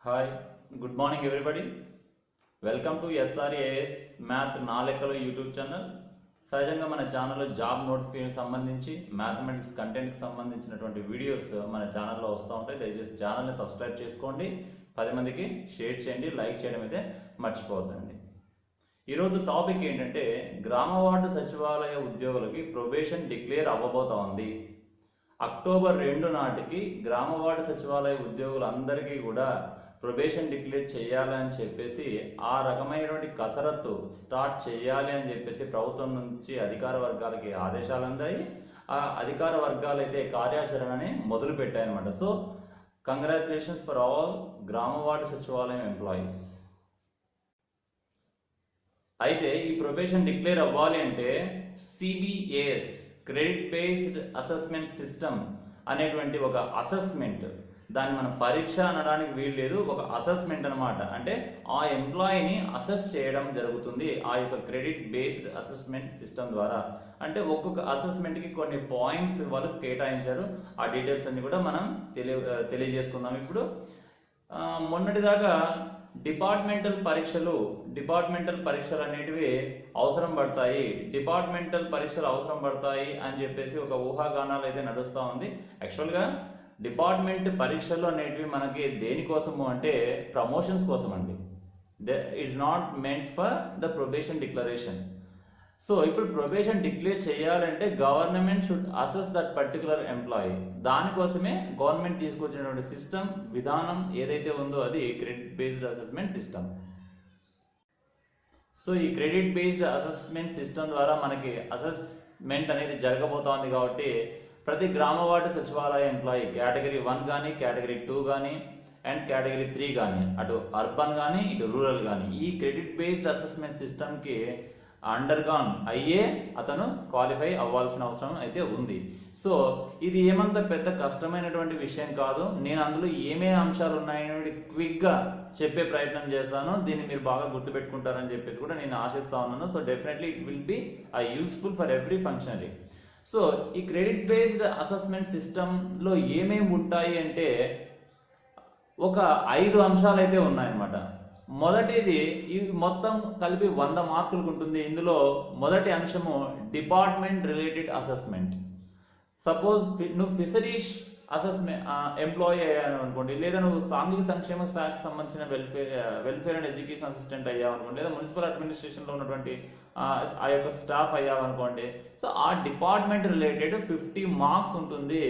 Hi good morning everybody. Welcome to SRAS math నా లెక్కలు YouTube channel. సహజంగా మన ఛానల్లో జాబ్ నోటిఫికేషన్ సంబంధించి మ్యాథమెటిక్స్ కంటెంట్కి సంబంధించినటువంటి వీడియోస్ మన ఛానల్లో వస్తూ ఉంటాయి. దయచేసి ఛానల్ని సబ్స్క్రైబ్ చేసుకోండి, 10 మందికి షేర్ చేయండి, లైక్ చేయడం అయితే మర్చిపోవద్దండి. ఈరోజు టాపిక్ ఏంటంటే గ్రామ వార్డు సచివాలయ ఉద్యోగులకి ప్రొబేషన్ డిక్లేర్ అవ్వబోతా ఉంది. అక్టోబర్ 2 నాటికి గ్రామ వార్డు సచివాలయ ఉద్యోగులందరికీ కూడా ప్రొబేషన్ డిక్లేర్ చేయాలని చెప్పేసి ఆ రకమైనటువంటి కసరత్తు స్టార్ట్ చేయాలి అని చెప్పేసి ప్రభుత్వం నుంచి అధికార వర్గాలకి ఆదేశాలు అందాయి. ఆ అధికార వర్గాలు అయితే కార్యాచరణని మొదలు పెట్టాయన్నమాట. సో కంగ్రాచులేషన్స్ ఫర్ ఆల్ గ్రామ వార్డు సచివాలయం ఎంప్లాయీస్. అయితే ఈ ప్రొబేషన్ డిక్లేర్ అవ్వాలి అంటే సిబిఏఎస్ క్రెడిట్ బేస్డ్ అసెస్మెంట్ సిస్టమ్ అనేటువంటి ఒక అసెస్మెంట్, దాన్ని మనం పరీక్ష అనడానికి వీలు లేదు, ఒక అసెస్మెంట్ అనమాట. అంటే ఆ ఎంప్లాయీని అసెస్ చేయడం జరుగుతుంది ఆ యొక్క క్రెడిట్ బేస్డ్ అసెస్మెంట్ సిస్టమ్ ద్వారా. అంటే ఒక్కొక్క అసెస్మెంట్కి కొన్ని పాయింట్స్ వాళ్ళు కేటాయించారు. ఆ డీటెయిల్స్ అన్ని కూడా మనం తెలియజేసుకుందాం ఇప్పుడు. మొన్నటిదాకా డిపార్ట్మెంటల్ పరీక్షలు అనేటివి అవసరం పడతాయి, అని చెప్పేసి ఒక ఊహాగానాలు అయితే నడుస్తూ ఉంది. యాక్చువల్గా డిపార్ట్మెంట్ పరీక్షలు అనేటివి మనకి దేనికోసము అంటే ప్రమోషన్స్ కోసం అండి. It's not meant for the probation declaration. So ఇప్పుడు ప్రొబేషన్ డిక్లేర్ చేయాలంటే government should assess that particular employee. దానికోసమే గవర్నమెంట్ తీసుకొచ్చినటువంటి సిస్టమ్ విధానం ఏదైతే ఉందో అది credit based assessment system. So ఈ క్రెడిట్ బేస్డ్ అసెస్మెంట్ సిస్టమ్ ద్వారా మనకి అసెస్మెంట్ అనేది జరగబోతోంది. కాబట్టి ప్రతి గ్రామ వార్డు సచివాలయ ఎంప్లాయీ కేటగిరీ 1 కానీ, కేటగిరీ 2 కానీ అండ్ కేటగిరీ 3 కానీ, అటు అర్బన్ కానీ ఇటు రూరల్ కానీ ఈ క్రెడిట్ బేస్డ్ అసెస్మెంట్ సిస్టమ్కి అండర్గాన్ అయ్యే అతను క్వాలిఫై అవ్వాల్సిన అవసరం అయితే ఉంది. సో ఇది ఏమంత పెద్ద కష్టమైనటువంటి విషయం కాదు. నేను అందులో ఏమే అంశాలు ఉన్నాయని క్విక్గా చెప్పే ప్రయత్నం చేస్తాను. దీన్ని మీరు బాగా గుర్తుపెట్టుకుంటారని చెప్పేసి కూడా నేను ఆశిస్తా ఉన్నాను. So definitely it will be useful for every functionary. So ఈ క్రెడిట్ బేస్డ్ అసెస్మెంట్ సిస్టంలో ఏమేమి ఉంటాయి అంటే ఒక 5 అంశాలు అయితే ఉన్నాయన్నమాట. మొదటిది ఇవి మొత్తం కలిపి 100 మార్కులకు ఉంటుంది. ఇందులో మొదటి అంశము డిపార్ట్మెంట్ రిలేటెడ్ అసెస్మెంట్. సపోజ్ నువ్వు ఫిషరీస్ అసెస్మెంట్ ఎంప్లాయీ అయ్యాను అనుకోండి, లేదా నువ్వు సాంఘిక సంక్షేమ శాఖకు సంబంధించిన వెల్ఫేర్ అండ్ ఎడ్యుకేషన్ అసిస్టెంట్ అయ్యావు అనుకోండి, లేదా మున్సిపల్ అడ్మినిస్ట్రేషన్లో ఉన్నటువంటి ఆ యొక్క స్టాఫ్ అయ్యావు అనుకోండి. సో ఆ డిపార్ట్మెంట్ రిలేటెడ్ 50 మార్క్స్ ఉంటుంది.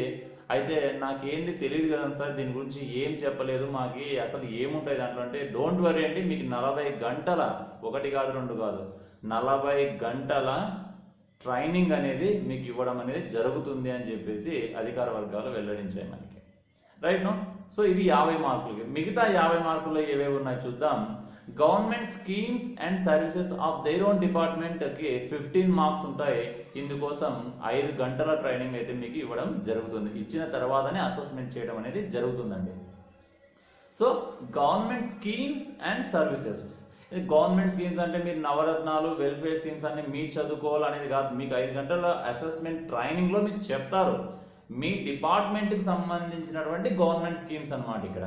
అయితే నాకేంది తెలియదు కదా సార్, దీని గురించి ఏం చెప్పలేదు, మాకు అసలు ఏముంటాయి దాంట్లో అంటే డోంట్ వరీ అండి, మీకు 40 గంటల 1 కాదు 2 కాదు 40 గంటల ట్రైనింగ్ అనేది మీకు ఇవ్వడం అనేది జరుగుతుంది అని చెప్పేసి అధికార వర్గాలు వెల్లడించాయి మనకి, రైట్ నో. సో ఇది 50 మార్కులకి. మిగతా 50 మార్కుల్లో ఏవేవి ఉన్నాయి చూద్దాం. Government schemes and services of their own డిపార్ట్మెంట్కి 15 మార్క్స్ ఉంటాయి. ఇందుకోసం 5 గంటల ట్రైనింగ్ అయితే మీకు ఇవ్వడం జరుగుతుంది. ఇచ్చిన తర్వాతనే అసెస్మెంట్ చేయడం అనేది జరుగుతుందండి. So government schemes and services, ఇది గవర్నమెంట్ స్కీమ్స్ అంటే మీరు నవరత్నాలు వెల్ఫేర్ స్కీమ్స్ అన్ని మీరు చదువుకోవాలనేది కాదు. మీకు 5 గంటల అసెస్మెంట్ ట్రైనింగ్లో మీకు చెప్తారు మీ డిపార్ట్మెంట్కి సంబంధించినటువంటి గవర్నమెంట్ స్కీమ్స్ అన్నమాట ఇక్కడ.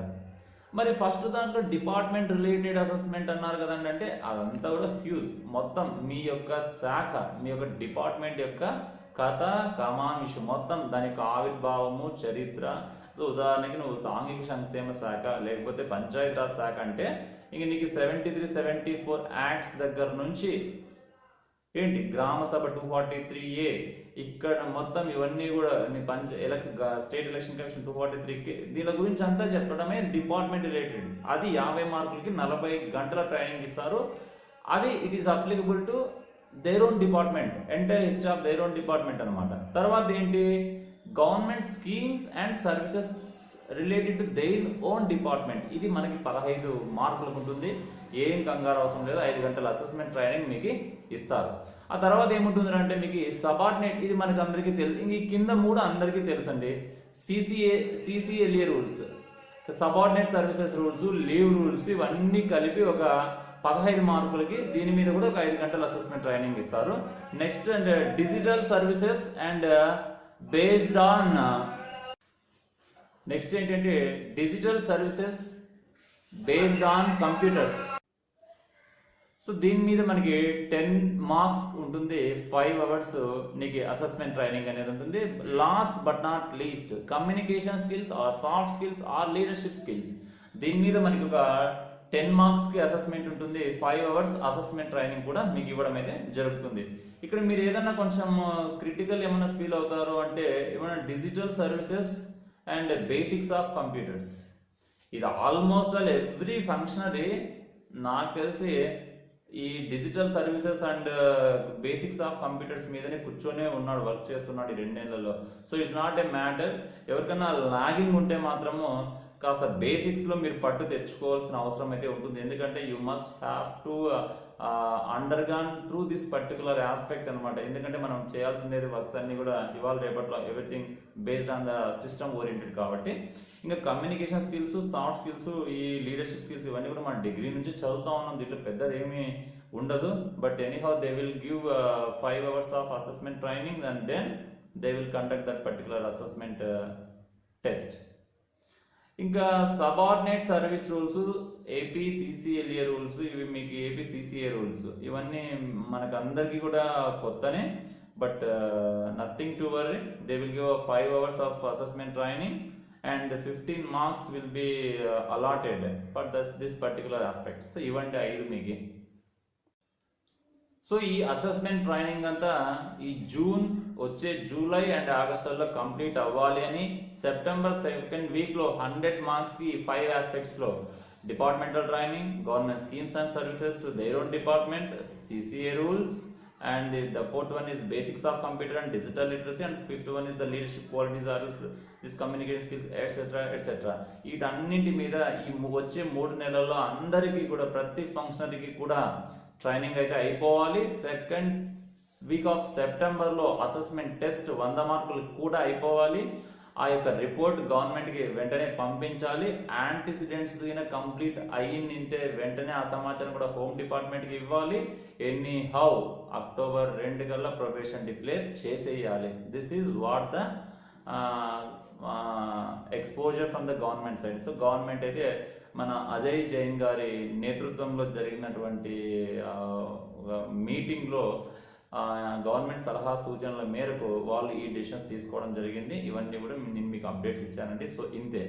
మరి ఫస్ట్ దాంట్లో డిపార్ట్మెంట్ రిలేటెడ్ అసెస్మెంట్ అన్నారు కదండి, అంటే అదంతా కూడా హ్యూజ్. మొత్తం మీ యొక్క శాఖ, మీ యొక్క డిపార్ట్మెంట్ యొక్క కథ కమామిషు మొత్తం దాని యొక్క ఆవిర్భావము, చరిత్ర. సో ఉదాహరణకి నువ్వు సాంఘిక సంక్షేమ శాఖ లేకపోతే పంచాయతీరాజ్ శాఖ అంటే ఇంక నీకు 73, 74 యాక్ట్స్ దగ్గర నుంచి ఏంటి గ్రామ సభ 243A ఇక్కడ మొత్తం ఇవన్నీ కూడా స్టేట్ ఎలక్షన్ కమిషన్ 243 దీని గురించి అంతా చెప్పడమే డిపార్ట్మెంట్ రిలేటెడ్. అది 50 మార్కులకి 40 గంటల ట్రైనింగ్ ఇస్తారు. అది it is applicable to their own department, entire history of their own department అనమాట. తర్వాత ఏంటి government schemes and services related to their own department. ఇది మనకి 15 మార్కులకు ఉంటుంది. ఏం కంగారు అవసరం లేదు, 5 గంటల అసెస్మెంట్ ట్రైనింగ్ మీకు ఇస్తారు. ఆ తర్వాత ఏముంటుంది అంటే మీకు సబార్డినేట్, ఇది మనకి అందరికీ తెలుసు. ఇంక కింద 3 అందరికీ తెలుసండి. CCLA rules, subordinate services rules, leave rules ఇవన్నీ కలిపి ఒక 15 మార్కులకి దీని మీద కూడా ఒక 5 గంటల అసెస్మెంట్ ట్రైనింగ్ ఇస్తారు. Next and digital services and based on next ఏంటంటే digital services based on computers. So దీని మీద మనకి 10 మార్క్స్ ఉంటుంది, 5 అవర్స్ నీకు అసెస్మెంట్ ట్రైనింగ్ అనేది ఉంటుంది. Last but not least communication skills or soft skills or leadership skills, దీని మీద మనకి ఒక 10 మార్క్స్ కి అసెస్మెంట్ ఉంటుంది. 5 అవర్స్ అసెస్మెంట్ ట్రైనింగ్ కూడా మీకు ఇవ్వడం అయితే జరుగుతుంది. ఇక్కడ మీరు ఏదన్నా కొంచెం క్రిటికల్ ఏమైనా ఫీల్ అవుతారు అంటే ఏమైనా digital services and basics of computers, ఇది ఆల్మోస్ట్ ఆల్ ఎవ్రీ ఫంక్షనరీ నాకు తెలిసి ఈ digital services and basics of computers మీదనే కూర్చొనే ఉన్నాడు, వర్క్ చేస్తున్నాడు ఈ 2 నెలల్లో. So it's not a matter. ఎవరికైనా లాగింగ్ ఉంటే మాత్రము కాస్త బేసిక్స్ లో మీరు పట్టు తెచ్చుకోవాల్సిన అవసరం అయితే ఉంటుంది. ఎందుకంటే you must have to undergone through this particular aspect అనమాట. ఎందుకంటే మనం చేయాల్సింది వర్క్స్ అన్ని కూడా ఇవాళ రేపట్లో everything based on the system oriented కాబట్టి, ఇంకా కమ్యూనికేషన్ స్కిల్స్, సాఫ్ట్ స్కిల్స్, ఈ లీడర్షిప్ స్కిల్స్ ఇవన్నీ కూడా మన డిగ్రీ నుంచి చదువుతా ఉన్నాం. దీంట్లో పెద్దది ఏమీ ఉండదు. But anyhow they will give 5 hours of assessment training and then they will conduct that particular assessment test. ఇంకా subordinate service rules, APCCLA rules, ఇవి మీకు ఏపీసీసీఏ రూల్స్ ఇవన్నీ మనకు అందరికీ కూడా కొత్తనే. But nothing to worry, they will give 5 hours of assessment training and 15 marks will be allotted for this particular aspect. So ఇవంటి 5 మీకు. So ఈ అసెస్మెంట్ ట్రైనింగ్ అంతా ఈ వచ్చే జూలై అండ్ ఆగస్టులో కంప్లీట్ అవ్వాలి అని, సెప్టెంబర్ 2nd వీక్ లో 100 మార్క్స్ కి 5 ఆస్పెక్ట్స్ లో departmental training, government schemes and services to their own department, CCA rules, and the fourth one is basics of computer and digital literacy, and fifth one is the leadership qualities or this communication skills etc etc. వీటన్నింటి మీద ఈ వచ్చే 3 నెలల్లో అందరికీ కూడా ప్రతి ఫంక్షనరీకి కూడా training అయితే అయిపోవాలి. 2nd వీక్ ఆఫ్ సెప్టెంబర్ లో అసెస్మెంట్ టెస్ట్ 100 మార్కులు కూడా అయిపోవాలి. ఆ యొక్క రిపోర్ట్ గవర్నమెంట్ కి వెంటనే పంపించాలి. యాంటిసిడెంట్స్ కంప్లీట్ అయ్యిందంటే వెంటనే ఆ సమాచారం కూడా హోమ్ డిపార్ట్మెంట్ కి ఇవ్వాలి. ఎనీ హౌ అక్టోబర్ 2 కల్లా ప్రొబేషన్ డిక్లేర్ చేసేయాలి. This is what the exposure from the government side. So government అయితే మన అజయ్ జైన్ గారి నేతృత్వంలో జరిగినటువంటి మీటింగ్ లో గవర్నమెంట్ సలహా సూచనల మేరకు వాళ్ళు ఈ డిసిషన్స్ తీసుకోవడం జరిగింది. ఇవన్నీ కూడా నేను మీకు అప్డేట్స్ ఇచ్చానండి. సో ఇంతే.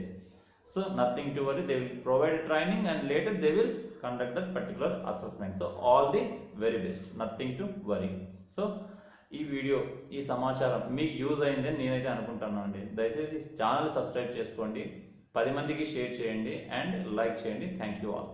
So nothing to worry, they will provide training and later they will conduct that particular assessment. So all the very best, nothing to worry. So ఈ వీడియో, ఈ సమాచారం మీకు యూజ్ అయిందని నేనైతే అనుకుంటున్నాను అండి. దయచేసి ఛానల్ సబ్స్క్రైబ్ చేసుకోండి, 10 మందికి షేర్ చేయండి అండ్ లైక్ చేయండి. Thank you all.